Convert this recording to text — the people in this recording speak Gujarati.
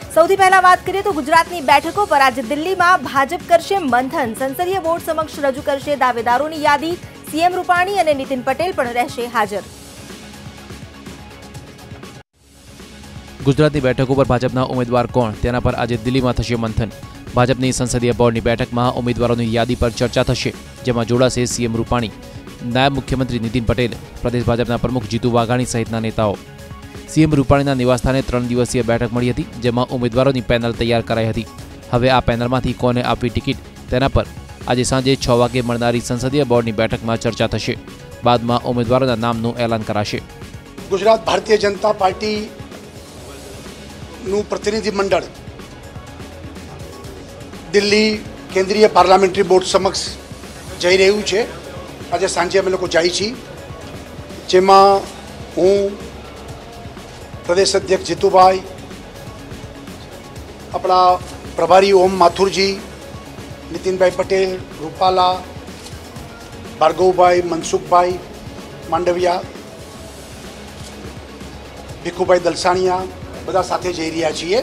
સૌથી પહેલા વાત કરીએ તો ગુજરાતની બેઠકો પર આજે દિલ્હીમાં ભાજપ કરશે મંથન. સંસદીય બોર્ડ સમક્ષ રજૂ કરશે દાવેદારોની યાદી. સીએમ રૂપાણી અને નીતિન પટેલ પણ રહેશે હાજર. ગુજરાતની બેઠકો પર ભાજપના ઉમેદવાર કોણ તેના પર આજે દિલ્હીમાં થશે મંથન. ભાજપની સંસદીય બોર્ડની બેઠકમાં ઉમેદવારોની યાદી પર ચર્ચા થશે, જેમાં જોડાશે સીએમ રૂપાણી, નાયબ મુખ્યમંત્રી નીતિન પટેલ, પ્રદેશ ભાજપના પ્રમુખ જીતુ વાઘાણી સહિતના નેતાઓ. સીએમ રૂપાણીના નિવાસસ્થાને 3 દિવસીય બેઠક મળી હતી, જેમાં ઉમેદવારોની પેનલ તૈયાર કરાઈ હતી. હવે આ પેનલમાંથી કોને આપવી ટિકિટ તેના પર આજે સાંજે 6 વાગે મળનારી સંસદીય બોર્ડની બેઠકમાં ચર્ચા થશે. બાદમાં ઉમેદવારોના નામનું એલાન કરાશે. ગુજરાત ભારતીય જનતા પાર્ટીનું પ્રતિનિધિમંડળ દિલ્હી કેન્દ્રીય પાર્લામેન્ટરી બોર્ડ સમક્ષ જઈ રહ્યું છે. આજે સાંજે અમે લોકો જાય છીએ, જેમાં હું, પ્રદેશ અધ્યક્ષ જીતુભાઈ, આપણા પ્રભારી ઓમ માથુરજી, નીતિનભાઈ પટેલ, રૂપાલા, ભાર્ગવભાઈ, મનસુખભાઈ માંડવિયા, ભીખુભાઈ દલસાણિયા બધા સાથે જઈ રહ્યા છીએ.